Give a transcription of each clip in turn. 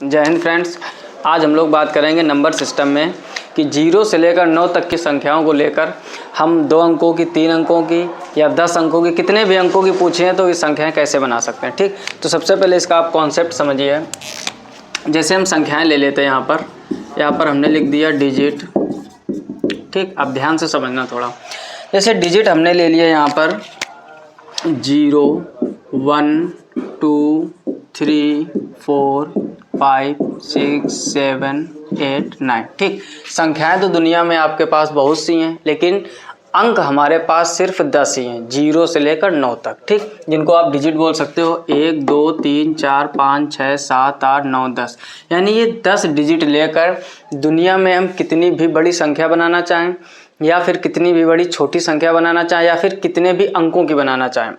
जय हिंद फ्रेंड्स। आज हम लोग बात करेंगे नंबर सिस्टम में कि 0 से लेकर 9 तक की संख्याओं को लेकर हम 2 अंकों की, 3 अंकों की या 10 अंकों की, कितने भी अंकों की पूछें तो ये संख्याएं कैसे बना सकते हैं। ठीक, तो सबसे पहले इसका आप कॉन्सेप्ट समझिए। जैसे हम संख्याएं ले लेते हैं, यहाँ पर हमने लिख दिया डिजिट। ठीक, अब ध्यान से समझना थोड़ा। जैसे डिजिट हमने ले लिया यहाँ पर 0, 1, 2, 3, 4, 5, 6, 7, 8, 9। ठीक, संख्याएं तो दुनिया में आपके पास बहुत सी हैं, लेकिन अंक हमारे पास सिर्फ 10 ही हैं, 0 से लेकर 9 तक। ठीक, जिनको आप डिजिट बोल सकते हो 1, 2, 3, 4, 5, 6, 7, 8, 9, 10। यानी ये 10 डिजिट लेकर दुनिया में हम कितनी भी बड़ी संख्या बनाना चाहें या फिर कितनी भी बड़ी छोटी संख्या बनाना चाहें या फिर कितने भी अंकों की बनाना चाहें,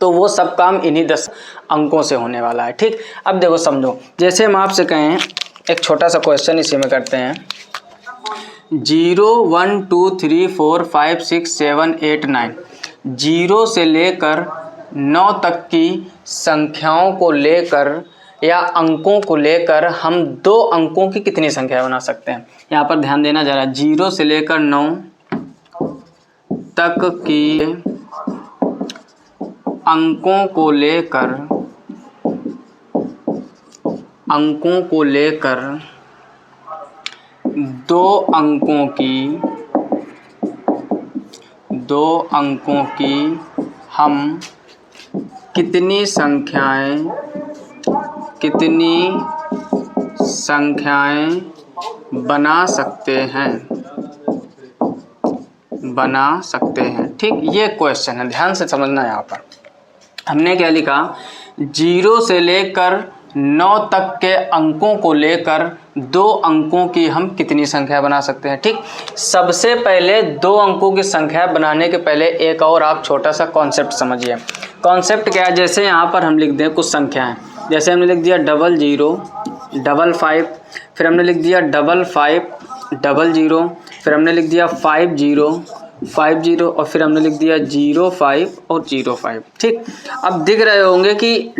तो वो सब काम इन्हीं 10 अंकों से होने वाला है। ठीक, अब देखो समझो, जैसे हम आपसे कहें एक छोटा सा क्वेश्चन इसी में करते हैं। 0, 1, 2, 3, 4, 5, 6, 7, 8, 9। 0 से लेकर 9 तक की संख्याओं को लेकर या अंकों को लेकर हम 2 अंकों की कितनी संख्या बना सकते हैं। यहाँ पर ध्यान देना जरा। 0 से लेकर 9 तक की अंकों को लेकर 2 अंकों की हम कितनी संख्याएं बना सकते हैं। ठीक, ये क्वेश्चन है, ध्यान से समझना। यहाँ पर हमने क्या लिखा, 0 से लेकर 9 तक के अंकों को लेकर 2 अंकों की हम कितनी संख्या बना सकते हैं। ठीक, सबसे पहले 2 अंकों की संख्या बनाने के पहले एक और आप छोटा सा कॉन्सेप्ट समझिए। कॉन्सेप्ट क्या है, जैसे यहाँ पर हम लिख दें कुछ संख्याएं। जैसे हमने लिख दिया 00, 55, फिर हमने लिख दिया 55, 00, फिर हमने लिख दिया 50, 50 और फिर हमने लिख दिया 05 और 05। ठीक, अब दिख रहे होंगे कि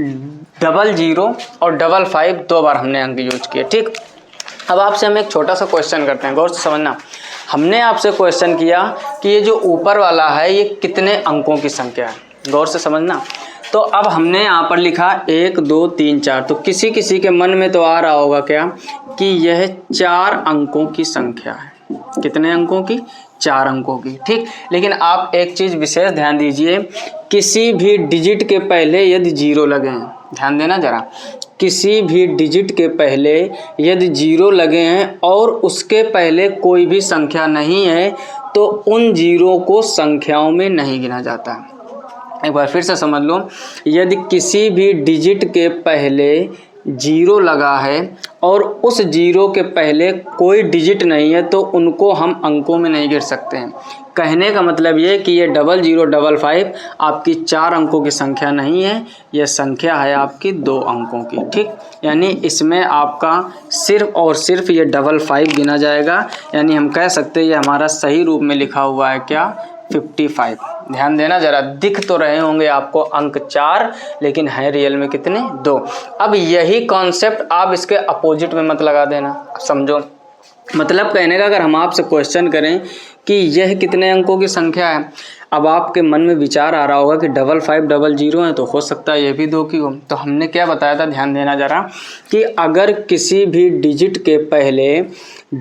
00 और 55 2 बार हमने अंक यूज किए। ठीक, अब आपसे हम एक छोटा सा क्वेश्चन करते हैं, गौर से समझना। हमने आपसे क्वेश्चन किया कि ये जो ऊपर वाला है ये कितने अंकों की संख्या है, गौर से समझना। तो अब हमने यहाँ पर लिखा 1, 2, 3, 4। तो किसी किसी के मन में तो आ रहा होगा क्या कि यह 4 अंकों की संख्या है। कितने अंकों की? 4 अंकों की। ठीक, लेकिन आप एक चीज़ विशेष ध्यान दीजिए, किसी भी डिजिट के पहले यदि 0 लगे हैं, ध्यान देना जरा, किसी भी डिजिट के पहले यदि 0 लगे हैं और उसके पहले कोई भी संख्या नहीं है तो उन 0 को संख्याओं में नहीं गिना जाता है। एक बार फिर से समझ लो, यदि किसी भी डिजिट के पहले 0 लगा है और उस 0 के पहले कोई डिजिट नहीं है तो उनको हम अंकों में नहीं गिर सकते हैं। कहने का मतलब ये कि ये 00, 55 आपकी 4 अंकों की संख्या नहीं है, यह संख्या है आपकी 2 अंकों की। ठीक, यानी इसमें आपका सिर्फ और सिर्फ ये 55 गिना जाएगा। यानी हम कह सकते हैं ये हमारा सही रूप में लिखा हुआ है क्या, 55। ध्यान देना जरा, दिख तो रहे होंगे आपको अंक 4, लेकिन है रियल में कितने, 2। अब यही कॉन्सेप्ट आप इसके अपोजिट में मत लगा देना, समझो। मतलब कहने का, अगर हम आपसे क्वेश्चन करें कि यह कितने अंकों की संख्या है, अब आपके मन में विचार आ रहा होगा कि 55, 00 है तो हो सकता है ये भी 2 की हो। तो हमने क्या बताया था, ध्यान देना जरा, कि अगर किसी भी डिजिट के पहले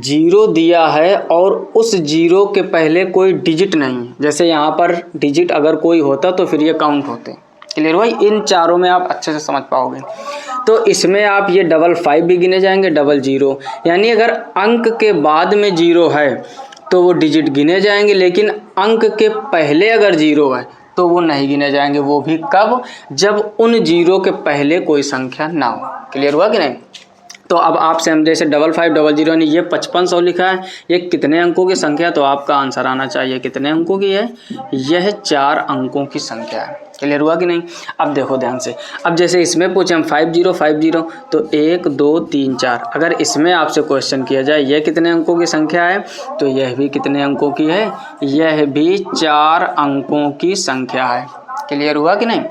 0 दिया है और उस 0 के पहले कोई डिजिट नहीं है, जैसे यहाँ पर डिजिट अगर कोई होता तो फिर ये काउंट होते। क्लियर हुआ? इन चारों में आप अच्छे से समझ पाओगे। तो इसमें आप ये 55 भी गिने जाएंगे, 00, यानी अगर अंक के बाद में 0 है तो वो डिजिट गिने जाएंगे, लेकिन अंक के पहले अगर 0 है तो वो नहीं गिने जाएंगे। वो भी कब? जब उन 0 के पहले कोई संख्या ना हो। क्लियर हुआ कि नहीं? तो अब आपसे हम जैसे 55, 00 यानी ये 5500 लिखा है, ये कितने अंकों की संख्या, तो आपका आंसर आना चाहिए कितने अंकों की है, यह 4 अंकों की संख्या है। क्लियर हुआ कि नहीं? अब देखो ध्यान से, अब जैसे इसमें पूछे हम 50, 50 तो 1, 2, 3, 4। अगर इसमें आपसे क्वेश्चन किया जाए यह कितने अंकों की संख्या है, तो यह भी कितने अंकों की है, यह भी 4 अंकों की संख्या है। क्लियर हुआ कि नहीं?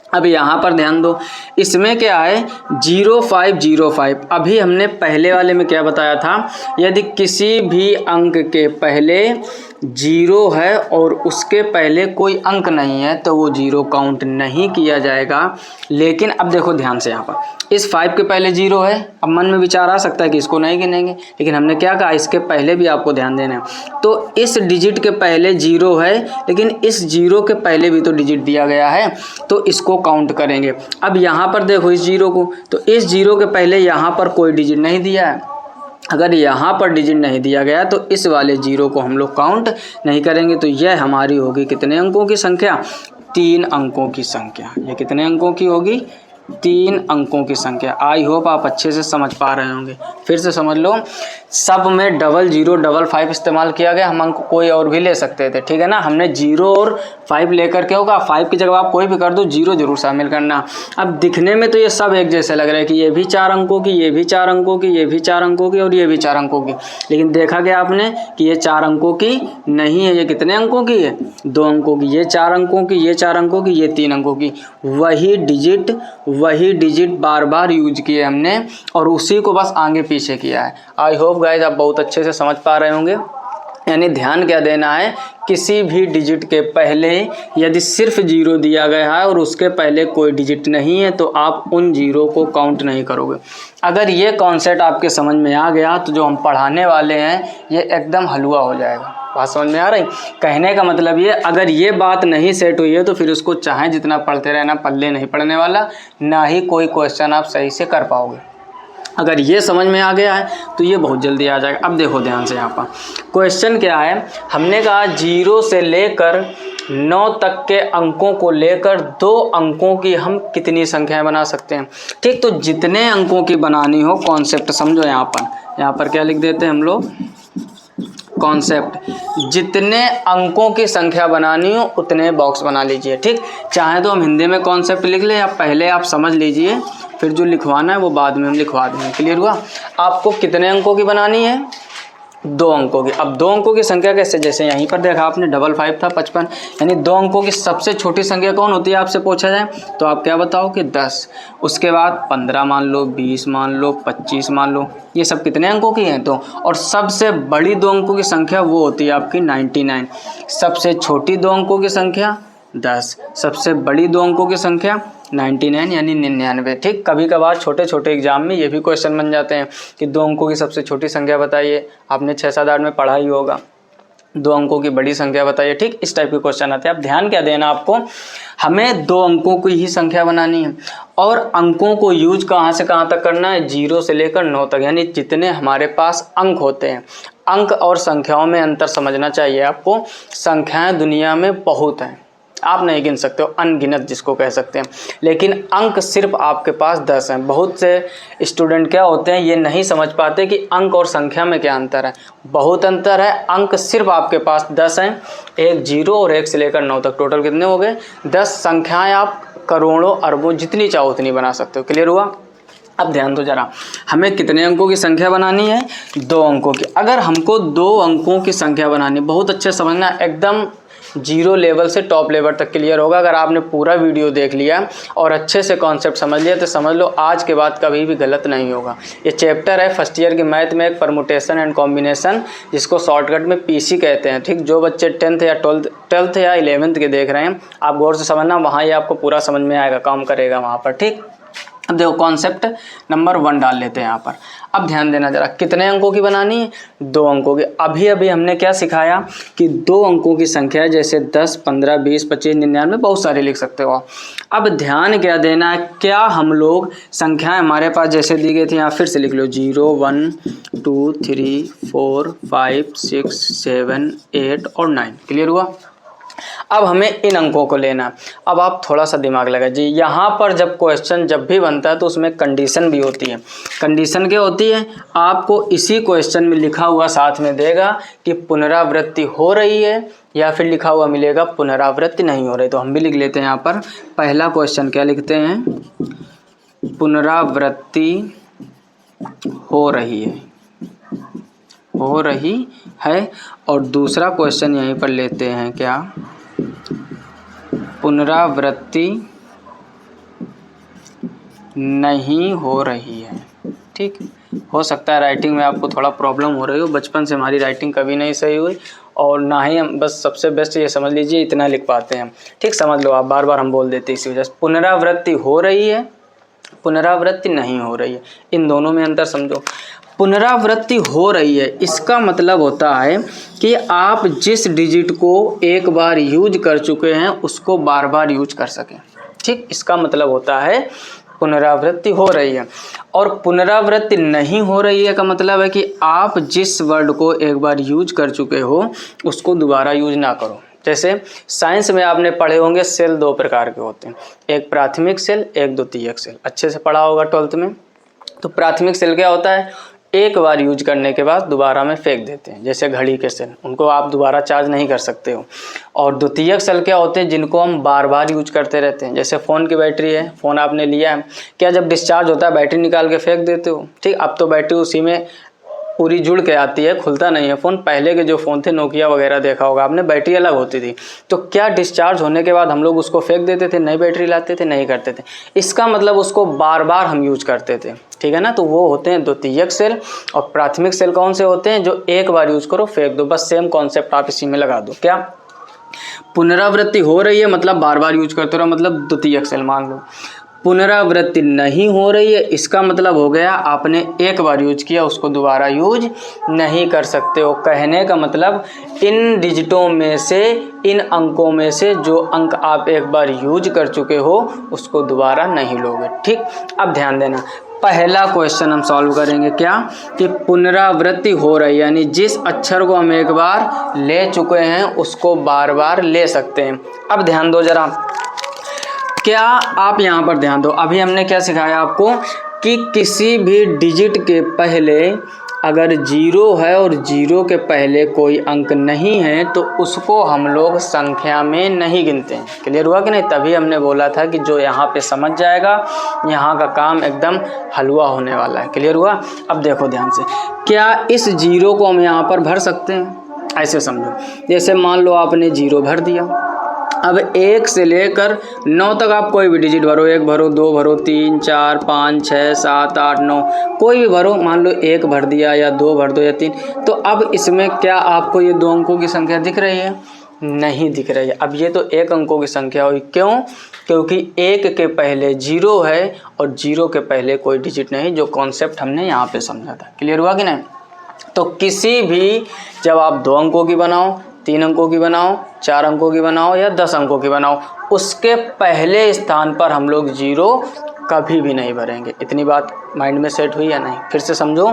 अब यहाँ पर ध्यान दो, इसमें क्या है 0505। अभी हमने पहले वाले में क्या बताया था, यदि किसी भी अंक के पहले 0 है और उसके पहले कोई अंक नहीं है तो वो 0 काउंट नहीं किया जाएगा। लेकिन अब देखो ध्यान से, यहाँ पर इस 5 के पहले 0 है। अब मन में विचार आ सकता है कि इसको नहीं गिनेंगे, लेकिन हमने क्या कहा, इसके पहले भी आपको ध्यान देना है। तो इस डिजिट के पहले 0 है, लेकिन इस 0 के पहले भी तो डिजिट दिया गया है, तो इसको काउंट करेंगे। अब यहाँ पर देखो इस 0 को, तो इस 0 के पहले यहाँ पर कोई डिजिट नहीं दिया है। अगर यहाँ पर डिजिट नहीं दिया गया तो इस वाले 0 को हम लोग काउंट नहीं करेंगे। तो यह हमारी होगी कितने अंकों की संख्या, 3 अंकों की संख्या। ये कितने अंकों की होगी, 3 अंकों की संख्या। आई होप आप अच्छे से समझ पा रहे होंगे। फिर से समझ लो, सब में 0055 इस्तेमाल किया गया। हम अंक कोई और भी ले सकते थे, ठीक है ना। हमने 0 और 5 लेकर के होगा, 5 की जगह आप कोई भी कर दो, 0 जरूर शामिल करना। अब दिखने में तो ये सब एक जैसे लग रहा है कि ये भी 4 अंकों की, ये भी 4 अंकों की, ये भी 4 अंकों की और ये भी 4 अंकों की, लेकिन देखा गया आपने कि ये 4 अंकों की नहीं है। ये कितने अंकों की है, 2 अंकों की। ये 4 अंकों की, ये 4 अंकों की, ये 3 अंकों की। वही डिजिट बार बार यूज किए हमने और उसी को बस आगे पीछे किया है। आई होप गाइस आप बहुत अच्छे से समझ पा रहे होंगे। यानी ध्यान क्या देना है, किसी भी डिजिट के पहले यदि सिर्फ 0 दिया गया है और उसके पहले कोई डिजिट नहीं है तो आप उन 0 को काउंट नहीं करोगे। अगर ये कॉन्सेप्ट आपके समझ में आ गया तो जो हम पढ़ाने वाले हैं ये एकदम हलवा हो जाएगा। बात समझ में आ रही? कहने का मतलब ये, अगर ये बात नहीं सेट हुई है तो फिर उसको चाहे जितना पढ़ते रहना, पल्ले नहीं पड़ने वाला, ना ही कोई क्वेश्चन आप सही से कर पाओगे। अगर ये समझ में आ गया है तो ये बहुत जल्दी आ जाएगा। अब देखो ध्यान से, यहाँ पर क्वेश्चन क्या है, हमने कहा 0 से लेकर 9 तक के अंकों को लेकर 2 अंकों की हम कितनी संख्याएं बना सकते हैं। ठीक, तो जितने अंकों की बनानी हो, कॉन्सेप्ट समझो। यहाँ पर क्या लिख देते हैं हम लोग, कॉन्सेप्ट। जितने अंकों की संख्या बनानी हो उतने बॉक्स बना लीजिए। ठीक, चाहे तो हम हिंदी में कॉन्सेप्ट लिख लें या पहले आप समझ लीजिए, फिर जो लिखवाना है वो बाद में हम लिखवा देंगे। क्लियर हुआ? आपको कितने अंकों की बनानी है, 2 अंकों की। अब 2 अंकों की संख्या कैसे, जैसे यहीं पर देखा आपने 55 था 55, यानी 2 अंकों की सबसे छोटी संख्या कौन होती है आपसे पूछा जाए तो आप क्या बताओ कि 10। उसके बाद 15 मान लो, 20 मान लो, 25 मान लो, ये सब कितने अंकों की हैं तो। और सबसे बड़ी 2 अंकों की संख्या वो होती है आपकी 99। सबसे छोटी 2 अंकों की संख्या 10, सबसे बड़ी 2 अंकों की संख्या 99 यानी 99। ठीक, कभी कभार छोटे छोटे एग्जाम में ये भी क्वेश्चन बन जाते हैं कि 2 अंकों की सबसे छोटी संख्या बताइए। आपने 6-7 8 में पढ़ा ही होगा। 2 अंकों की बड़ी संख्या बताइए। ठीक, इस टाइप के क्वेश्चन आते हैं। अब ध्यान क्या देना आपको, हमें 2 अंकों की ही संख्या बनानी है और अंकों को यूज कहाँ से कहाँ तक करना है, 0 से लेकर 9 तक। यानी जितने हमारे पास अंक होते हैं, अंक और संख्याओं में अंतर समझना चाहिए आपको। संख्याएं दुनिया में बहुत हैं, आप नहीं गिन सकते हो, अनगिनत जिसको कह सकते हैं, लेकिन अंक सिर्फ आपके पास 10 हैं। बहुत से स्टूडेंट क्या होते हैं, ये नहीं समझ पाते कि अंक और संख्या में क्या अंतर है। बहुत अंतर है। अंक सिर्फ आपके पास 10 हैं, 1 0 और 1 से लेकर 9 तक, टोटल कितने हो गए 10। संख्याएं आप करोड़ों अरबों जितनी चाहो उतनी बना सकते हो। क्लियर हुआ? अब ध्यान दो जरा, हमें कितने अंकों की संख्या बनानी है, 2 अंकों की। अगर हमको 2 अंकों की संख्या बनानी, बहुत अच्छे समझना, एकदम 0 लेवल से टॉप लेवल तक क्लियर होगा। अगर आपने पूरा वीडियो देख लिया और अच्छे से कॉन्सेप्ट समझ लिया तो समझ लो आज के बाद कभी भी गलत नहीं होगा। ये चैप्टर है फर्स्ट ईयर की मैथ में, एक परमुटेशन एंड कॉम्बिनेशन, जिसको शॉर्टकट में पीसी कहते हैं। ठीक, जो बच्चे 10th या 12th या 11th के देख रहे हैं, आप गौर से समझना, वहाँ ये आपको पूरा समझ में आएगा, काम करेगा वहाँ पर। ठीक, अब देखो कॉन्सेप्ट नंबर 1 डाल लेते हैं यहाँ पर। अब ध्यान देना जरा, कितने अंकों की बनानी है, 2 अंकों की। अभी हमने क्या सिखाया कि 2 अंकों की संख्या जैसे 10, 15, 20, 25, 99, बहुत सारे लिख सकते हो आप। अब ध्यान क्या देना है, क्या हम लोग संख्याएं हमारे पास जैसे दी गई थी, यहाँ फिर से लिख लो 0 1 2 3 4 5 6 7 8 और 9। क्लियर हुआ? अब हमें इन अंकों को लेना। अब आप थोड़ा सा दिमाग लगाइए, यहाँ पर जब क्वेश्चन जब भी बनता है तो उसमें कंडीशन भी होती है। कंडीशन क्या होती है, आपको इसी क्वेश्चन में लिखा हुआ साथ में देगा कि पुनरावृत्ति हो रही है, या फिर लिखा हुआ मिलेगा पुनरावृत्ति नहीं हो रही। तो हम भी लिख लेते हैं यहाँ पर, पहला क्वेश्चन क्या लिखते हैं, पुनरावृत्ति हो रही है। और दूसरा क्वेश्चन यहीं पर लेते हैं, क्या पुनरावृत्ति नहीं हो रही है। ठीक, हो सकता है राइटिंग में आपको थोड़ा प्रॉब्लम हो रही हो, बचपन से हमारी राइटिंग कभी नहीं सही हुई और ना ही हम, बस सबसे बेस्ट ये समझ लीजिए इतना लिख पाते हैं। ठीक, समझ लो आप, बार बार हम बोल देते इसी वजह से। पुनरावृत्ति हो रही है, पुनरावृत्ति नहीं हो रही है, इन दोनों में अंतर समझो। पुनरावृत्ति हो रही है इसका मतलब होता है कि आप जिस डिजिट को एक बार यूज कर चुके हैं उसको बार बार यूज कर सकें। ठीक, इसका मतलब होता है पुनरावृत्ति हो रही है। और पुनरावृत्ति नहीं हो रही है का मतलब है कि आप जिस वर्ड को एक बार यूज कर चुके हो उसको दोबारा यूज ना करो। जैसे साइंस में आपने पढ़े होंगे सेल दो प्रकार के होते हैं, एक प्राथमिक सेल, एक द्वितीयक सेल। अच्छे से पढ़ा होगा 12th में। तो प्राथमिक सेल क्या होता है, एक बार यूज करने के बाद दोबारा में फेंक देते हैं, जैसे घड़ी के सेल, उनको आप दोबारा चार्ज नहीं कर सकते हो। और द्वितीयक सेल क्या होते हैं, जिनको हम बार बार यूज करते रहते हैं। जैसे फ़ोन की बैटरी है, फ़ोन आपने लिया है, क्या जब डिस्चार्ज होता है बैटरी निकाल के फेंक देते हो? ठीक, अब तो बैटरी उसी में पूरी जुड़ के आती है, खुलता नहीं है फ़ोन। पहले के जो फ़ोन थे नोकिया वगैरह देखा होगा आपने, बैटरी अलग होती थी। तो क्या डिस्चार्ज होने के बाद हम लोग उसको फेंक देते थे, नई बैटरी लाते थे? नहीं करते थे। इसका मतलब उसको बार बार हम यूज करते थे। ठीक है ना, तो वो होते हैं द्वितीयक सेल। और प्राथमिक सेल कौन से होते हैं, जो एक बार यूज करो फेंक दो। बस सेम कॉन्सेप्ट आप इसी में लगा दो। क्या पुनरावृत्ति हो रही है मतलब बार बार यूज करते रहो, मतलब द्वितीयक सेल मान लो। पुनरावृत्ति नहीं हो रही है इसका मतलब हो गया आपने एक बार यूज किया उसको दोबारा यूज नहीं कर सकते हो। कहने का मतलब इन डिजिटों में से, इन अंकों में से जो अंक आप एक बार यूज कर चुके हो उसको दोबारा नहीं लोगे। ठीक, अब ध्यान देना, पहला क्वेश्चन हम सॉल्व करेंगे क्या, कि पुनरावृत्ति हो रही है यानी जिस अक्षर को हम एक बार ले चुके हैं उसको बार बार ले सकते हैं। अब ध्यान दो जरा, क्या आप यहाँ पर ध्यान दो, अभी हमने क्या सिखाया आपको कि किसी भी डिजिट के पहले अगर 0 है और 0 के पहले कोई अंक नहीं है तो उसको हम लोग संख्या में नहीं गिनते हैं। क्लियर हुआ कि नहीं? तभी हमने बोला था कि जो यहाँ पे समझ जाएगा यहाँ का काम एकदम हलवा होने वाला है। क्लियर हुआ? अब देखो ध्यान से, क्या इस 0 को हम यहाँ पर भर सकते हैं? ऐसे समझो, जैसे मान लो आपने 0 भर दिया। अब 1 से लेकर 9 तक आप कोई भी डिजिट भरो, 1 भरो, 2 भरो, 3, 4, 5, 6, 7, 8, 9, कोई भी भरो। मान लो 1 भर दिया या 2 भर दो या 3। तो अब इसमें क्या आपको ये 2 अंकों की संख्या दिख रही है? नहीं दिख रही है। अब ये तो 1 अंकों की संख्या हुई। क्यों? क्योंकि 1 के पहले 0 है और 0 के पहले कोई डिजिट नहीं, जो कॉन्सेप्ट हमने यहाँ पे समझा था। क्लियर हुआ कि नहीं? तो किसी भी, जब आप 2 अंकों की बनाओ, 3 अंकों की बनाओ, 4 अंकों की बनाओ या 10 अंकों की बनाओ, उसके पहले स्थान पर हम लोग 0 कभी भी नहीं भरेंगे। इतनी बात माइंड में सेट हुई या नहीं? फिर से समझो,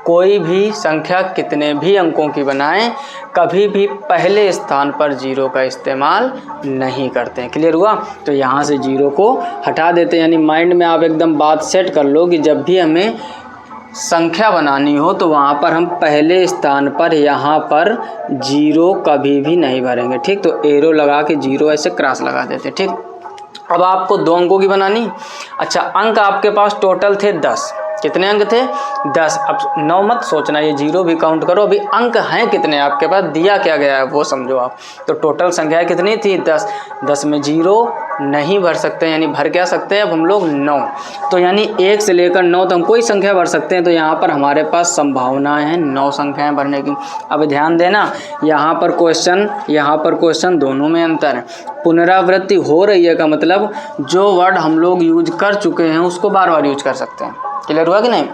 कोई भी संख्या कितने भी अंकों की बनाएं, कभी भी पहले स्थान पर 0 का इस्तेमाल नहीं करते हैं। क्लियर हुआ? तो यहाँ से 0 को हटा देते हैं। यानी माइंड में आप एकदम बात सेट कर लो कि जब भी हमें संख्या बनानी हो तो वहाँ पर हम पहले स्थान पर यहाँ पर 0 कभी भी नहीं भरेंगे। ठीक, तो एरो लगा के 0 ऐसे क्रॉस लगा देते। ठीक, अब आपको 2 अंकों की बनानी। अच्छा, अंक आपके पास टोटल थे 10। कितने अंक थे? 10। अब 9 मत सोचना, ये 0 भी काउंट करो। अभी अंक हैं कितने आपके पास, दिया क्या गया है वो समझो आप। तो टोटल संख्या कितनी थी? 10। 10 में 0 नहीं भर सकते, यानी भर क्या सकते हैं अब हम लोग? 9। तो यानी 1 से लेकर 9 तक कोई संख्या भर सकते हैं। तो यहाँ पर हमारे पास संभावनाएं हैं 9 संख्याएं भरने की। अब ध्यान देना, यहाँ पर क्वेश्चन दोनों में अंतर है। पुनरावृत्ति हो रही है का मतलब जो वर्ड हम लोग यूज कर चुके हैं उसको बार बार यूज कर सकते हैं। क्लियर हुआ कि नहीं?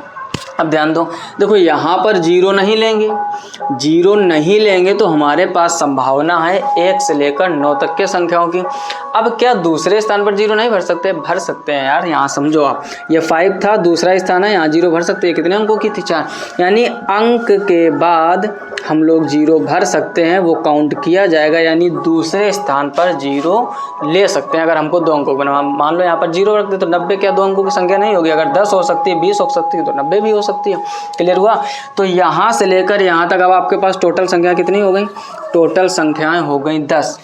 अब ध्यान दो, देखो यहाँ पर 0 नहीं लेंगे, 0 नहीं लेंगे तो हमारे पास संभावना है 1 से लेकर 9 तक के संख्याओं की। अब क्या दूसरे स्थान पर 0 नहीं भर सकते? भर सकते हैं यार। यहाँ समझो आप, ये 5 था, दूसरा स्थान है, यहाँ 0 भर सकते हैं। कितने अंकों की थी? 4। यानी अंक के बाद हम लोग 0 भर सकते हैं, वो काउंट किया जाएगा। यानी दूसरे स्थान पर 0 ले सकते हैं। अगर हमको 2 अंकों बना, मान लो यहाँ पर 0 रख दे तो 90 क्या 2 अंकों की संख्या नहीं होगी? अगर 10 हो सकती है, 20 हो सकती है, तो 90 भी हो सकती है। क्लियर हुआ? तो यहाँ से लेकर यहाँ तक अब आपके पास टोटल संख्या कितनी हो गई? टोटल संख्याएं हो गई 10।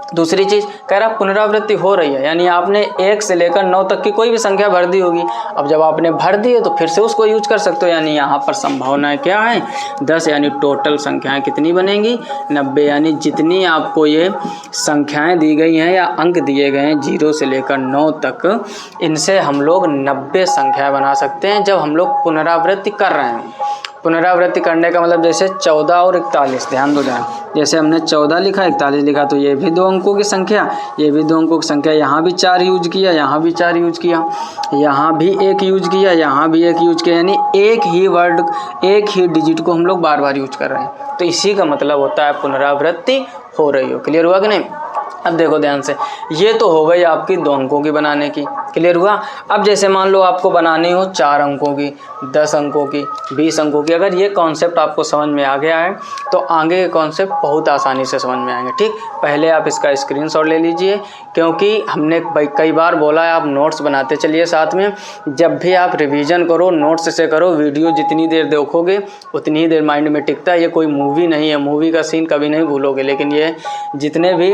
दूसरी चीज़ कह रहा पुनरावृत्ति हो रही है, यानी आपने 1 से लेकर 9 तक की कोई भी संख्या भर दी होगी। अब जब आपने भर दी है तो फिर से उसको यूज कर सकते हो, यानी यहाँ पर संभावनाएं क्या है 10, यानी टोटल संख्याएं कितनी बनेंगी 90, यानी जितनी आपको ये संख्याएं दी गई हैं या अंक दिए गए हैं 0 से लेकर 9 तक, इनसे हम लोग 90 संख्या बना सकते हैं जब हम लोग पुनरावृत्ति कर रहे हैं। पुनरावृत्ति करने का मतलब जैसे 14 और 41, ध्यान दो जरा, जैसे हमने 14 लिखा 41 लिखा तो ये भी 2 अंकों की संख्या, ये भी 2 अंकों की संख्या, यहाँ भी 4 यूज किया, यहाँ भी 4 यूज किया, यहाँ भी 1 यूज किया, यहाँ भी 1 यूज किया, यानी एक ही वर्ड एक ही डिजिट को हम लोग बार बार यूज कर रहे हैं। तो इसी का मतलब होता है पुनरावृत्ति हो रही हो। क्लियर हुआ कि नहीं? अब देखो ध्यान से, ये तो हो गई आपकी 2 अंकों की बनाने की। क्लियर हुआ? अब जैसे मान लो आपको बनानी हो 4 अंकों की, 10 अंकों की, 20 अंकों की। अगर ये कॉन्सेप्ट आपको समझ में आ गया है तो आगे के कॉन्सेप्ट बहुत आसानी से समझ में आएंगे। ठीक, पहले आप इसका स्क्रीनशॉट ले लीजिए, क्योंकि हमने कई बार बोला है आप नोट्स बनाते चलिए साथ में। जब भी आप रिवीजन करो नोट्स से करो, वीडियो जितनी देर देखोगे उतनी ही देर माइंड में टिकता है। ये कोई मूवी नहीं है, मूवी का सीन कभी नहीं भूलोगे, लेकिन ये जितने भी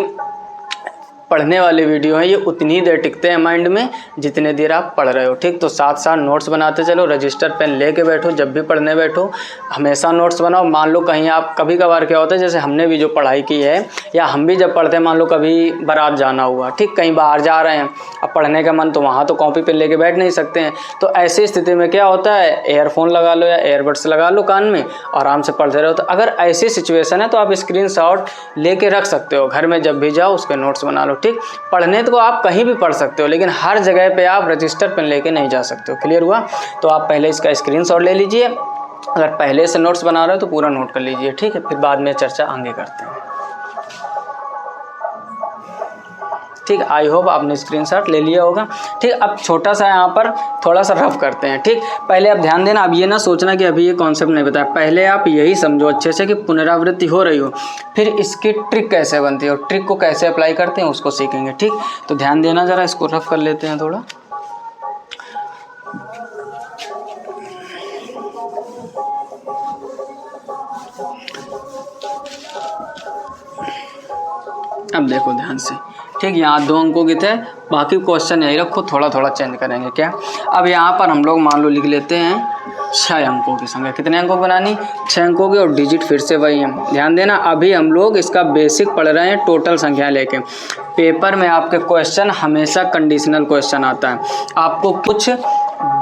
पढ़ने वाले वीडियो हैं ये उतनी देर टिकते हैं माइंड में जितने देर आप पढ़ रहे हो। ठीक, तो साथ साथ नोट्स बनाते चलो, रजिस्टर पेन लेके बैठो, जब भी पढ़ने बैठो हमेशा नोट्स बनाओ। मान लो कहीं आप कभी कभार क्या होता है, जैसे हमने भी जो पढ़ाई की है या हम भी जब पढ़ते हैं, मान लो कभी बारात जाना हुआ, ठीक, कहीं बाहर जा रहे हैं, अब पढ़ने का मन तो वहाँ तो कॉपी पेन लेके बैठ नहीं सकते हैं। तो ऐसी स्थिति में क्या होता है, एयरफोन लगा लो या एयरबड्स लगा लो कान में, आराम से पढ़ते रहो। तो अगर ऐसी सिचुएशन है तो आप स्क्रीनशॉट लेके रख सकते हो, घर में जब भी जाओ उसके नोट्स बना लो। ठीक, पढ़ने तो आप कहीं भी पढ़ सकते हो, लेकिन हर जगह पे आप रजिस्टर पेन लेके नहीं जा सकते हो। क्लियर हुआ? तो आप पहले इसका स्क्रीनशॉट ले लीजिए, अगर पहले से नोट्स बना रहे हो तो पूरा नोट कर लीजिए। ठीक है, फिर बाद में चर्चा आगे करते हैं। ठीक, आई होप आपने स्क्रीनशॉट ले लिया होगा। ठीक, अब छोटा सा यहाँ पर थोड़ा सा रफ करते हैं। ठीक, पहले आप ध्यान देना, अब ये ना सोचना कि अभी ये कॉन्सेप्ट नहीं बताया, पहले आप यही समझो अच्छे से कि पुनरावृत्ति हो रही हो, फिर इसकी ट्रिक कैसे बनती है और ट्रिक को कैसे अप्लाई करते हैं उसको सीखेंगे। ठीक, तो ध्यान देना जरा, इसको रफ कर लेते हैं थोड़ा। अब देखो ध्यान से, ठीक, यहाँ 2 अंकों के थे, बाकी क्वेश्चन यही रखो, थोड़ा थोड़ा चेंज करेंगे क्या। अब यहाँ पर हम लोग मान लो लिख लेते हैं 6 अंकों की संख्या। कितने अंकों की बनानी? 6 अंकों की, और डिजिट फिर से वही है। ध्यान देना, अभी हम लोग इसका बेसिक पढ़ रहे हैं टोटल संख्या लेके। पेपर में आपके क्वेश्चन हमेशा कंडीशनल क्वेश्चन आता है, आपको कुछ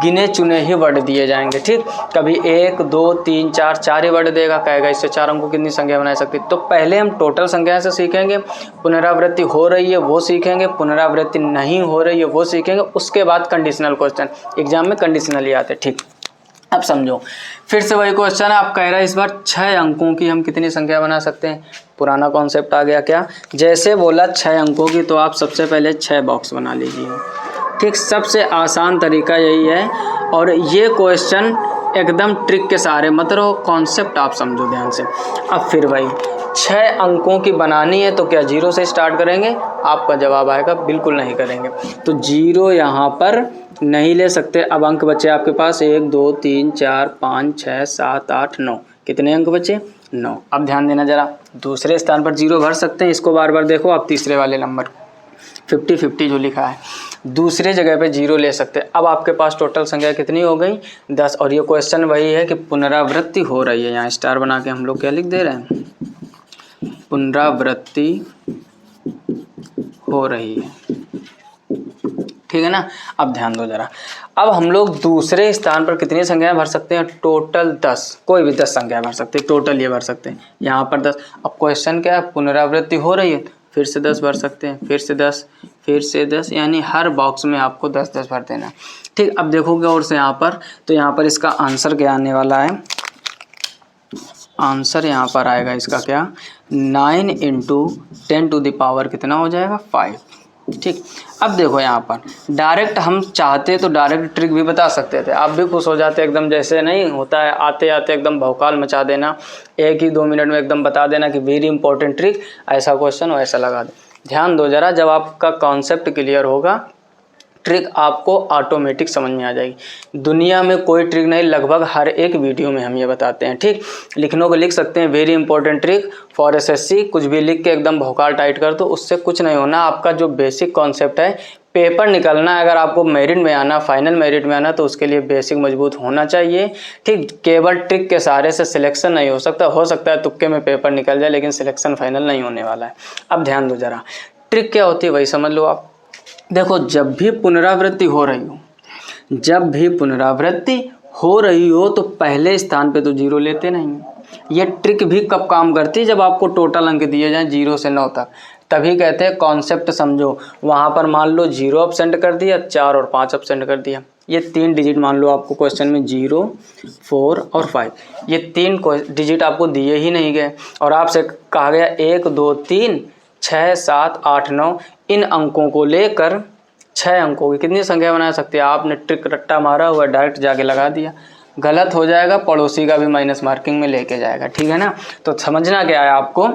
गिने चुने ही वर्ड दिए जाएंगे। ठीक, कभी 1 2 3 4 ही वर्ड देगा, कहेगा इससे 4 अंकों कितनी संख्या बना सकती। तो पहले हम टोटल संख्या से सीखेंगे, पुनरावृत्ति हो रही है वो सीखेंगे, पुनरावृत्ति नहीं हो रही है वो सीखेंगे, उसके बाद कंडीशनल क्वेश्चन। एग्जाम में कंडीशनल ही आते। ठीक, अब समझो, फिर से वही क्वेश्चन है, आप कह रहे हैं इस बार 6 अंकों की हम कितनी संख्या बना सकते हैं। पुराना कॉन्सेप्ट आ गया क्या, जैसे बोला 6 अंकों की तो आप सबसे पहले 6 बॉक्स बना लीजिए। ठीक, सबसे आसान तरीका यही है, और ये क्वेश्चन एकदम ट्रिक के सहारे मत रहो, कॉन्सेप्ट आप समझो ध्यान से। अब फिर भाई 6 अंकों की बनानी है तो क्या 0 से स्टार्ट करेंगे? आपका जवाब आएगा बिल्कुल नहीं करेंगे। तो 0 यहाँ पर नहीं ले सकते। अब अंक बचे आपके पास 1 2 3 4 5 6 7 8 9, कितने अंक बचे? 9। अब ध्यान देना जरा, दूसरे स्थान पर 0 भर सकते हैं, इसको बार बार देखो। आप तीसरे वाले नंबर 50-50 जो लिखा है, दूसरे जगह पे 0 ले सकते हैं। अब आपके पास टोटल संख्या कितनी हो गई? 10। और ये क्वेश्चन वही है कि पुनरावृत्ति हो रही है, यहाँ स्टार बना के हम लोग क्या लिख दे रहे हैं, पुनरावृत्ति हो रही है। ठीक है ना? अब ध्यान दो जरा, अब हम लोग दूसरे स्थान पर कितनी संख्याएं भर सकते हैं? टोटल 10, कोई भी 10 संख्या भर सकते हैं, टोटल ये भर सकते हैं। यहाँ पर 10। अब क्वेश्चन क्या है, पुनरावृत्ति हो रही है, फिर से 10 भर सकते हैं, फिर से 10, फिर से 10, यानी हर बॉक्स में आपको 10-10 भर देना। ठीक, अब देखोगे और से यहाँ पर, तो यहाँ पर इसका आंसर क्या आने वाला है? आंसर यहाँ पर आएगा इसका क्या, 9 × 10⁻, कितना हो जाएगा? 5। ठीक, अब देखो यहाँ पर डायरेक्ट हम चाहते तो डायरेक्ट ट्रिक भी बता सकते थे, आप भी खुश हो जाते एकदम, जैसे नहीं होता है आते आते एकदम भौकाल मचा देना, 1 ही 2 मिनट में एकदम बता देना कि वेरी इंपॉर्टेंट ट्रिक, ऐसा क्वेश्चन वैसा लगा दे। ध्यान दो जरा, जब आपका कॉन्सेप्ट क्लियर होगा ट्रिक आपको ऑटोमेटिक समझ में आ जाएगी। दुनिया में कोई ट्रिक नहीं, लगभग हर एक वीडियो में हम ये बताते हैं। ठीक, लिखने को लिख सकते हैं very important trick for SSC, कुछ भी लिख के एकदम भौकाल टाइट कर दो, उससे कुछ नहीं होना। आपका जो बेसिक कॉन्सेप्ट है, पेपर निकलना है, अगर आपको मेरिट में आना, फाइनल मेरिट में आना, तो उसके लिए बेसिक मजबूत होना चाहिए। ठीक, केवल ट्रिक के सहारे से सिलेक्शन नहीं हो सकता है तुक्के में पेपर निकल जाए, लेकिन सिलेक्शन फाइनल नहीं होने वाला है। अब ध्यान दो जरा, ट्रिक क्या होती है वही समझ लो आप। देखो, जब भी पुनरावृत्ति हो रही हो तो पहले स्थान पे तो 0 लेते नहीं हैं। ये ट्रिक भी कब काम करती है, जब आपको टोटल अंक दिए जाएं 0 से 9 तक, तभी कहते हैं कॉन्सेप्ट समझो। वहाँ पर मान लो 0 एब्सेंट कर दिया, 4 और 5 एब्सेंट कर दिया, ये 3 डिजिट मान लो आपको क्वेश्चन में 0, 4 और 5, ये 3 डिजिट आपको दिए ही नहीं गए, और आपसे कहा गया 1, 2, 3, 6, 7, 8, 9 इन अंकों को लेकर 6 अंकों की कितनी संख्या बना सकते हैं। आपने ट्रिक रट्टा मारा हुआ, डायरेक्ट जाके लगा दिया, गलत हो जाएगा, पड़ोसी का भी माइनस मार्किंग में लेके जाएगा। ठीक है ना। तो समझना क्या है आपको,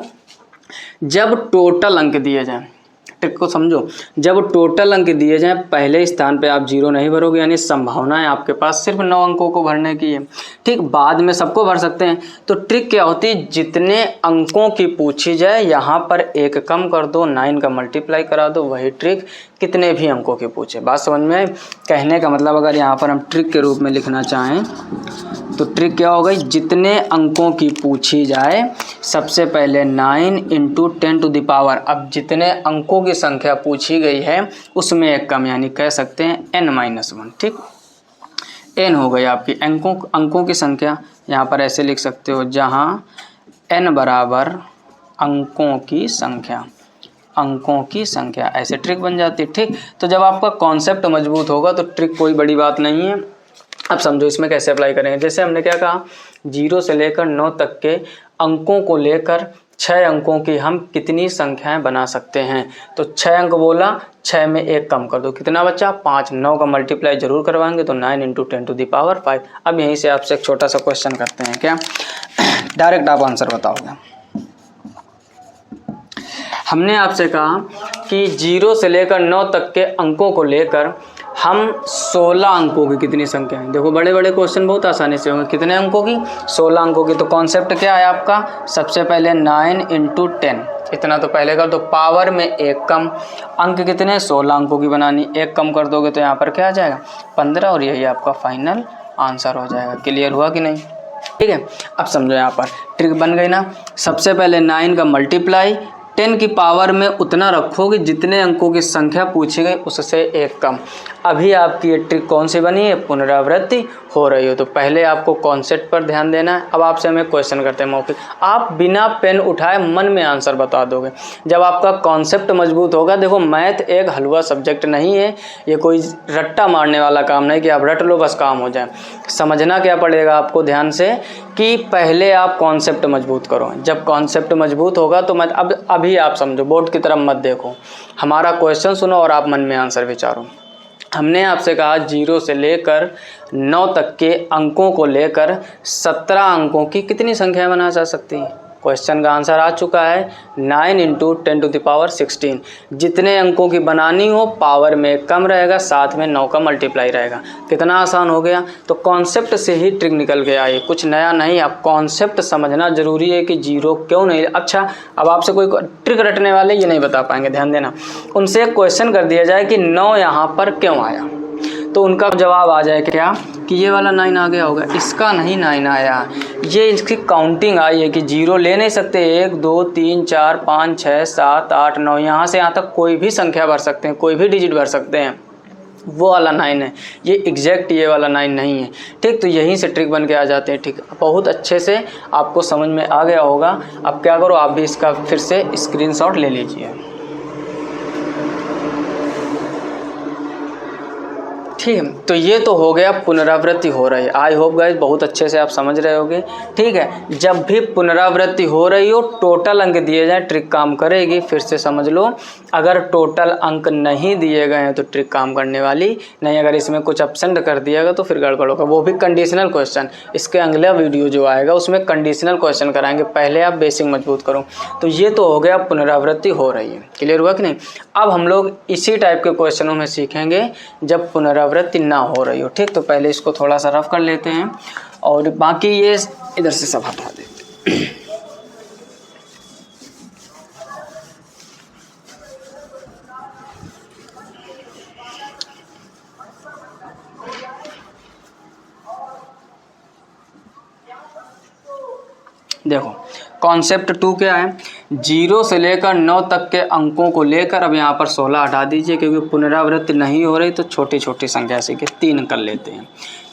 जब टोटल अंक दिए जाएं, ट्रिक को समझो, जब टोटल अंक दिए जाएं पहले स्थान पे आप 0 नहीं भरोगे, यानी संभावना है आपके पास सिर्फ 9 अंकों को भरने की है। ठीक, बाद में सबको भर सकते हैं। तो ट्रिक क्या होती है, जितने अंकों की पूछी जाए यहाँ पर 1 कम कर दो, 9 का मल्टीप्लाई करा दो, वही ट्रिक कितने भी अंकों की पूछे। बात समझ में आई? कहने का मतलब अगर यहाँ पर हम ट्रिक के रूप में लिखना चाहें तो ट्रिक क्या हो गई, जितने अंकों की पूछी जाए, सबसे पहले 9 × 10⁻, अब जितने अंकों की संख्या पूछी गई है उसमें 1 कम, यानी कह सकते हैं n-1। ठीक, n हो गई आपकी अंकों की संख्या। यहाँ पर ऐसे लिख सकते हो, जहाँ n बराबर अंकों की संख्या, ऐसे ट्रिक बन जाती है। ठीक, तो जब आपका कॉन्सेप्ट मजबूत होगा तो ट्रिक कोई बड़ी बात नहीं है। अब समझो इसमें कैसे अप्लाई करेंगे। जैसे हमने क्या कहा, 0 से लेकर 9 तक के अंकों को लेकर 6 अंकों की हम कितनी संख्याएं बना सकते हैं। तो 6 अंक बोला, 6 में 1 कम कर दो, कितना बचा 5, 9 का मल्टीप्लाई जरूर करवाएंगे, तो 9 × 10⁵। अब यहीं से आपसे एक छोटा सा क्वेश्चन करते हैं, क्या डायरेक्ट आप आंसर बताओगे। हमने आपसे कहा कि 0 से लेकर 9 तक के अंकों को लेकर हम 16 अंकों की कितनी संख्या है। देखो, बड़े बड़े क्वेश्चन बहुत आसानी से होंगे। कितने अंकों की, 16 अंकों की। तो कॉन्सेप्ट क्या है आपका, सबसे पहले 9 × 10, इतना तो पहले कर दो, पावर में 1 कम, अंक कितने 16 अंकों की बनानी, 1 कम कर दोगे तो यहाँ पर क्या आ जाएगा 15, और यही आपका फाइनल आंसर हो जाएगा। क्लियर हुआ कि नहीं? ठीक है, अब समझो यहाँ पर ट्रिक बन गई ना। सबसे पहले 9 का मल्टीप्लाई 10 की पावर में उतना रखोगे जितने अंकों की संख्या पूछी गई उससे 1 कम। अभी आपकी ये ट्रिक कौन सी बनी है, पुनरावृत्ति हो रही हो, तो पहले आपको कॉन्सेप्ट पर ध्यान देना है। अब आपसे हमें क्वेश्चन करते हैं मौखिक, आप बिना पेन उठाए मन में आंसर बता दोगे जब आपका कॉन्सेप्ट मजबूत होगा। देखो, मैथ एक हलवा सब्जेक्ट नहीं है, ये कोई रट्टा मारने वाला काम नहीं कि आप रट लो बस काम हो जाए। समझना क्या पड़ेगा आपको ध्यान से, कि पहले आप कॉन्सेप्ट मजबूत करो। जब कॉन्सेप्ट मजबूत होगा तो मैं अभी आप समझो, बोर्ड की तरफ मत देखो, हमारा क्वेश्चन सुनो और आप मन में आंसर विचारो। हमने आपसे कहा 0 से लेकर 9 तक के अंकों को लेकर 17 अंकों की कितनी संख्या बना जा सकती है। क्वेश्चन का आंसर आ चुका है 9 × 10⁻16। जितने अंकों की बनानी हो पावर में कम रहेगा, साथ में 9 का मल्टीप्लाई रहेगा। कितना आसान हो गया। तो कॉन्सेप्ट से ही ट्रिक निकल के आई, कुछ नया नहीं। अब कॉन्सेप्ट समझना जरूरी है कि 0 क्यों नहीं। अच्छा, अब आपसे कोई ट्रिक रटने वाले ये नहीं बता पाएंगे, ध्यान देना। उनसे एक क्वेश्चन कर दिया जाए कि 9 यहाँ पर क्यों आया, तो उनका जवाब आ जाए क्या कि ये वाला 9 आ गया होगा, इसका नहीं 9 आया, ये इसकी काउंटिंग आई है कि 0 ले नहीं सकते। 1, 2, 3, 4, 5, 6, 7, 8, 9, यहाँ से यहाँ तक कोई भी संख्या भर सकते हैं, कोई भी डिजिट भर सकते हैं। वो वाला 9 है, ये एग्जैक्ट ये वाला 9 नहीं है। ठीक, तो यहीं से ट्रिक बन के आ जाते हैं। ठीक, बहुत अच्छे से आपको समझ में आ गया होगा। अब क्या करो, आप भी इसका फिर से स्क्रीनशॉट ले लीजिए। ठीक है। तो ये तो हो गया पुनरावृत्ति हो रही है। आई होप गाइस बहुत अच्छे से आप समझ रहे होगे। ठीक है, जब भी पुनरावृत्ति हो रही हो टोटल अंक दिए जाए ट्रिक काम करेगी। फिर से समझ लो, अगर टोटल अंक नहीं दिए गए हैं तो ट्रिक काम करने वाली नहीं। अगर इसमें कुछ एब्सेंट कर दिया गया तो फिर गड़बड़ होगा, वो भी कंडीशनल क्वेश्चन। इसके अगला वीडियो जो आएगा उसमें कंडीशनल क्वेश्चन कराएंगे, पहले आप बेसिक मजबूत करो। तो ये तो हो गया पुनरावृत्ति हो रही है, क्लियर हुआ कि नहीं। अब हम लोग इसी टाइप के क्वेश्चनों में सीखेंगे जब पुनरावृत्ति ना हो रही हो। ठीक, तो पहले इसको थोड़ा सा रफ कर लेते हैं और बाकी ये इधर से सब हटा देते हैं। देखो कॉन्सेप्ट 2 क्या है, 0 से लेकर 9 तक के अंकों को लेकर, अब यहाँ पर 16 हटा दीजिए क्योंकि पुनरावृत्ति नहीं हो रही तो छोटी छोटी संख्या से के 3 कर लेते हैं।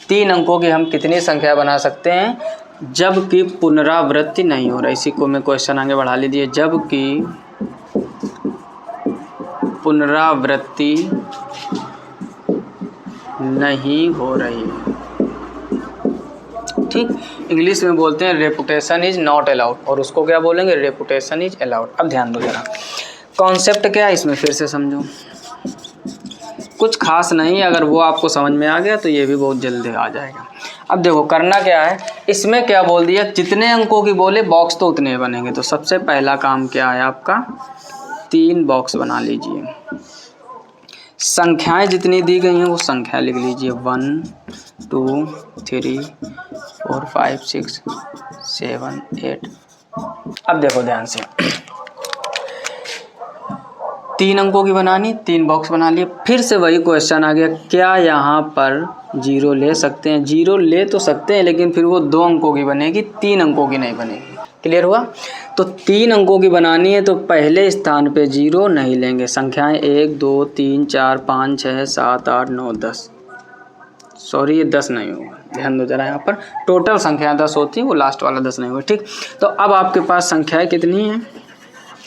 3 अंकों की हम कितनी संख्या बना सकते हैं जबकि पुनरावृत्ति नहीं हो रही। इसी को मैं क्वेश्चन आगे बढ़ा लीजिए, जबकि पुनरावृत्ति नहीं हो रही है। ठीक, इंग्लिश में बोलते हैं रेपुटेशन इज नॉट अलाउड, और उसको क्या बोलेंगे, रेपुटेशन इज अलाउड। अब ध्यान दो जरा, कॉन्सेप्ट क्या है इसमें फिर से समझो, कुछ खास नहीं, अगर वो आपको समझ में आ गया तो ये भी बहुत जल्दी आ जाएगा। अब देखो करना क्या है, इसमें क्या बोल दिया, जितने अंकों की बोले बॉक्स तो उतने बनेंगे। तो सबसे पहला काम क्या है आपका, 3 बॉक्स बना लीजिए। संख्याएं जितनी दी गई हैं वो संख्या लिख लीजिए, 1 2 3 4 5 6 7 8। अब देखो ध्यान से, 3 अंकों की बनानी, 3 बॉक्स बना लिए। फिर से वही क्वेश्चन आ गया, क्या यहाँ पर 0 ले सकते हैं? 0 ले तो सकते हैं लेकिन फिर वो 2 अंकों की बनेगी, 3 अंकों की नहीं बनेगी। क्लियर हुआ? तो 3 अंकों की बनानी है तो पहले स्थान पे 0 नहीं लेंगे। संख्याएं 1 2 3 4 5 6 7 8 9 10, सॉरी ये 10 नहीं होगा, ध्यान दो जरा। यहाँ पर टोटल संख्या 10 होती है, वो लास्ट वाला 10 नहीं होगा। ठीक, तो अब आपके पास संख्याएं कितनी हैं,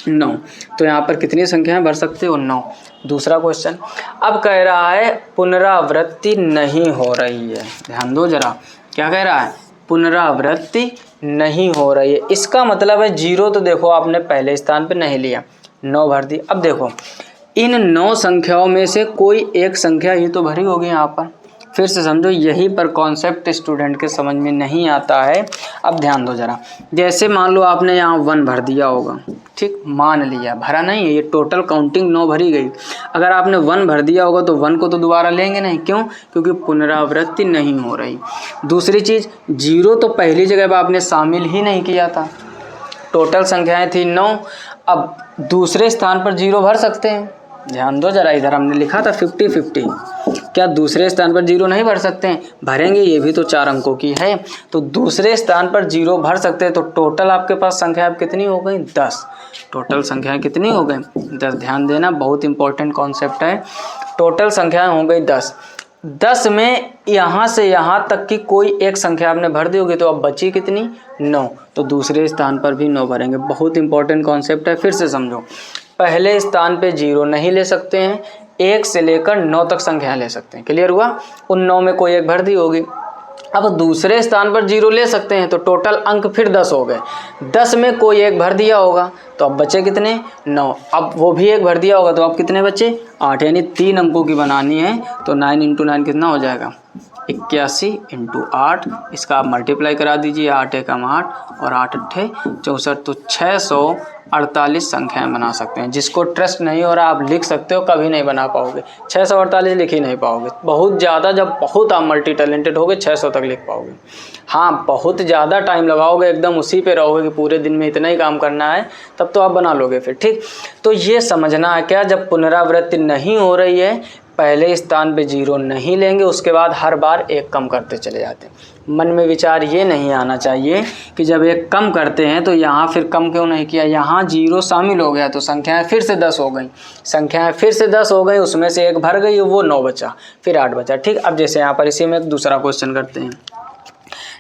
9। तो यहाँ पर कितनी संख्याएं भर सकते हो, 9। दूसरा क्वेश्चन अब कह रहा है पुनरावृत्ति नहीं हो रही है। ध्यान दो जरा, क्या कह रहा है, पुनरावृत्ति नहीं हो रही है। इसका मतलब है 0 तो देखो आपने पहले स्थान पे नहीं लिया, 9 भर दी। अब देखो इन 9 संख्याओं में से कोई एक संख्या ही तो भरी होगी यहाँ पर। फिर से समझो, यहीं पर कॉन्सेप्ट स्टूडेंट के समझ में नहीं आता है। अब ध्यान दो जरा, जैसे मान लो आपने यहाँ 1 भर दिया होगा, ठीक, मान लिया, भरा नहीं है, ये टोटल काउंटिंग 9 भरी गई। अगर आपने 1 भर दिया होगा तो 1 को तो दोबारा लेंगे नहीं, क्यों, क्योंकि पुनरावृत्ति नहीं हो रही। दूसरी चीज़, 0 तो पहली जगह पर आपने शामिल ही नहीं किया था, टोटल संख्याएँ थी 9। अब दूसरे स्थान पर 0 भर सकते हैं, ध्यान दो जरा, इधर हमने लिखा था 50-50, क्या दूसरे स्थान पर 0 नहीं भर सकते हैं? भरेंगे, ये भी तो 4 अंकों की है, तो दूसरे स्थान पर 0 भर सकते हैं। तो टोटल आपके पास संख्या अब कितनी हो गई, 10। टोटल संख्याएं कितनी हो गई, 10। ध्यान देना, बहुत इंपॉर्टेंट कॉन्सेप्ट है। टोटल संख्याएं हो गई 10। 10 में यहाँ से यहाँ तक की कोई एक संख्या आपने भर दी होगी, तो अब बची कितनी, 9। तो दूसरे स्थान पर भी 9 भरेंगे। बहुत इंपॉर्टेंट कॉन्सेप्ट है, फिर से समझो। पहले स्थान पे 0 नहीं ले सकते हैं, 1 से लेकर 9 तक संख्या ले सकते हैं। क्लियर हुआ? उन 9 में कोई एक भर दी होगी। अब दूसरे स्थान पर 0 ले सकते हैं तो टोटल अंक फिर 10 हो गए। 10 में कोई एक भर दिया होगा तो अब बचे कितने, 9। अब वो भी एक भर दिया होगा तो अब कितने बचे, 8। यानी 3 अंकों की बनानी है तो 9 × 9 कितना हो जाएगा, 81 × 8। इसका आप मल्टीप्लाई करा दीजिए, 8 एकम 8 और 8 अट्ठे 64, तो 648 संख्याएं बना सकते हैं। जिसको ट्रस्ट नहीं हो रहा आप लिख सकते हो, कभी नहीं बना पाओगे। 648 लिख ही नहीं पाओगे, बहुत ज़्यादा, जब बहुत आप मल्टी टैलेंटेड होगे 600 तक लिख पाओगे। हाँ, बहुत ज़्यादा टाइम लगाओगे, एकदम उसी पे रहोगे कि पूरे दिन में इतना ही काम करना है, तब तो आप बना लोगे फिर। ठीक, तो ये समझना है क्या, जब पुनरावृत्ति नहीं हो रही है पहले स्थान पे 0 नहीं लेंगे, उसके बाद हर बार एक कम करते चले जाते हैं। मन में विचार ये नहीं आना चाहिए कि जब एक कम करते हैं तो यहाँ फिर कम क्यों नहीं किया, यहाँ 0 शामिल हो गया तो संख्याएं फिर से 10 हो गई, संख्याएं फिर से 10 हो गई, उसमें से एक भर गई, वो 9 बचा, फिर 8 बचा। ठीक, अब जैसे यहाँ पर इसी में एक दूसरा क्वेश्चन करते हैं।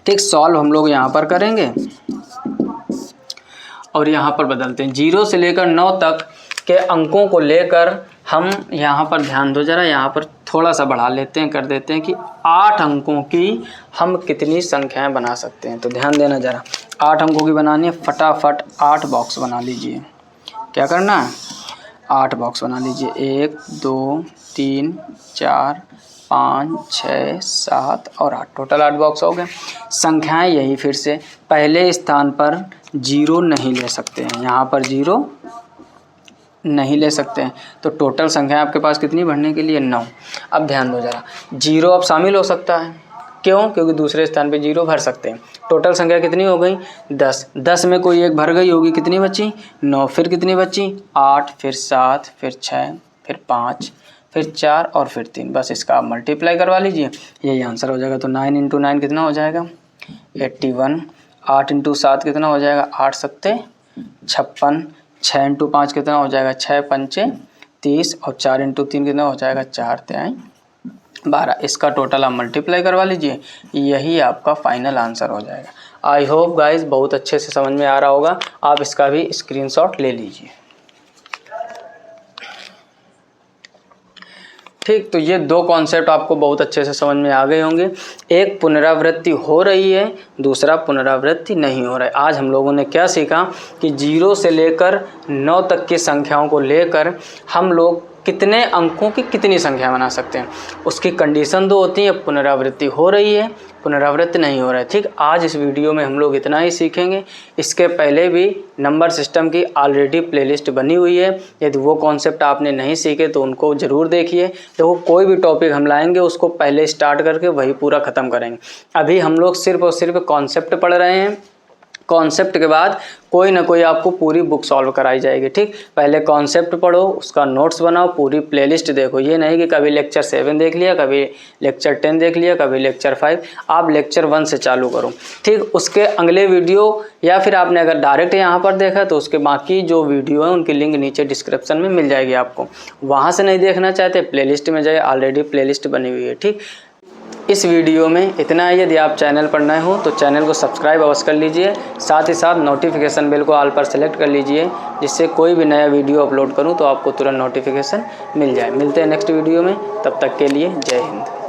ठीक, सॉल्व हम लोग यहाँ पर करेंगे और यहाँ पर बदलते हैं। 0 से लेकर 9 तक के अंकों को लेकर हम यहाँ पर, ध्यान दो जरा, यहाँ पर थोड़ा सा बढ़ा लेते हैं, कर देते हैं कि 8 अंकों की हम कितनी संख्याएं बना सकते हैं। तो ध्यान देना ज़रा, 8 अंकों की बनानी है, फटाफट 8 बॉक्स बना लीजिए। क्या करना है, 8 बॉक्स बना लीजिए। 1 2 3 4 5 6 7 और 8, टोटल 8 बॉक्स हो गए। संख्याएं यही फिर से, पहले स्थान पर 0 नहीं ले सकते हैं, यहाँ पर 0 नहीं ले सकते हैं। तो टोटल संख्या आपके पास कितनी भरने के लिए, 9। अब ध्यान दो ज़रा, 0 अब शामिल हो सकता है, क्यों, क्योंकि दूसरे स्थान पे 0 भर सकते हैं। टोटल संख्या कितनी हो गई, 10। 10 में कोई एक भर गई होगी, कितनी बची, 9। फिर कितनी बची, 8, फिर 7, फिर 6, फिर 5, फिर 4 और फिर 3। बस इसका आप मल्टीप्लाई करवा लीजिए, यही आंसर हो जाएगा। तो 9 × 9 कितना हो जाएगा, 81। 8 × 7 कितना हो जाएगा, 8 × 7 56। 6 × 5 कितना हो जाएगा, 6 × 5 30 और 4 × 3 कितना हो जाएगा, 4 × 3 12। इसका टोटल आप मल्टीप्लाई करवा लीजिए, यही आपका फाइनल आंसर हो जाएगा। आई होप गाइस बहुत अच्छे से समझ में आ रहा होगा, आप इसका भी स्क्रीनशॉट ले लीजिए। ठीक, तो ये 2 कॉन्सेप्ट आपको बहुत अच्छे से समझ में आ गए होंगे। एक पुनरावृत्ति हो रही है, दूसरा पुनरावृत्ति नहीं हो रहा है। आज हम लोगों ने क्या सीखा कि 0 से लेकर 9 तक की संख्याओं को लेकर हम लोग कितने अंकों की कितनी संख्या बना सकते हैं। उसकी कंडीशन 2 होती है, पुनरावृत्ति हो रही है, पुनरावृत्ति नहीं हो रहा है। ठीक, आज इस वीडियो में हम लोग इतना ही सीखेंगे। इसके पहले भी नंबर सिस्टम की ऑलरेडी प्लेलिस्ट बनी हुई है, यदि वो कॉन्सेप्ट आपने नहीं सीखे तो उनको ज़रूर देखिए। तो कोई भी टॉपिक हम लाएंगे उसको पहले स्टार्ट करके वही पूरा ख़त्म करेंगे। अभी हम लोग सिर्फ और सिर्फ कॉन्सेप्ट पढ़ रहे हैं, कॉन्सेप्ट के बाद कोई ना कोई आपको पूरी बुक सॉल्व कराई जाएगी। ठीक, पहले कॉन्सेप्ट पढ़ो, उसका नोट्स बनाओ, पूरी प्लेलिस्ट देखो। ये नहीं कि कभी लेक्चर 7 देख लिया, कभी लेक्चर 10 देख लिया, कभी लेक्चर 5। आप लेक्चर 1 से चालू करो। ठीक, उसके अगले वीडियो या फिर आपने अगर डायरेक्ट यहाँ पर देखा तो उसके बाकी जो वीडियो है उनकी लिंक नीचे डिस्क्रिप्शन में मिल जाएगी आपको। वहाँ से नहीं देखना चाहते प्लेलिस्ट में जाइए, ऑलरेडी प्लेलिस्ट बनी हुई है। ठीक, इस वीडियो में इतना ही। यदि आप चैनल पर नए हो तो चैनल को सब्सक्राइब अवश्य कर लीजिए, साथ ही साथ नोटिफिकेशन बेल को ऑल पर सेलेक्ट कर लीजिए, जिससे कोई भी नया वीडियो अपलोड करूं तो आपको तुरंत नोटिफिकेशन मिल जाए। मिलते हैं नेक्स्ट वीडियो में, तब तक के लिए जय हिंद।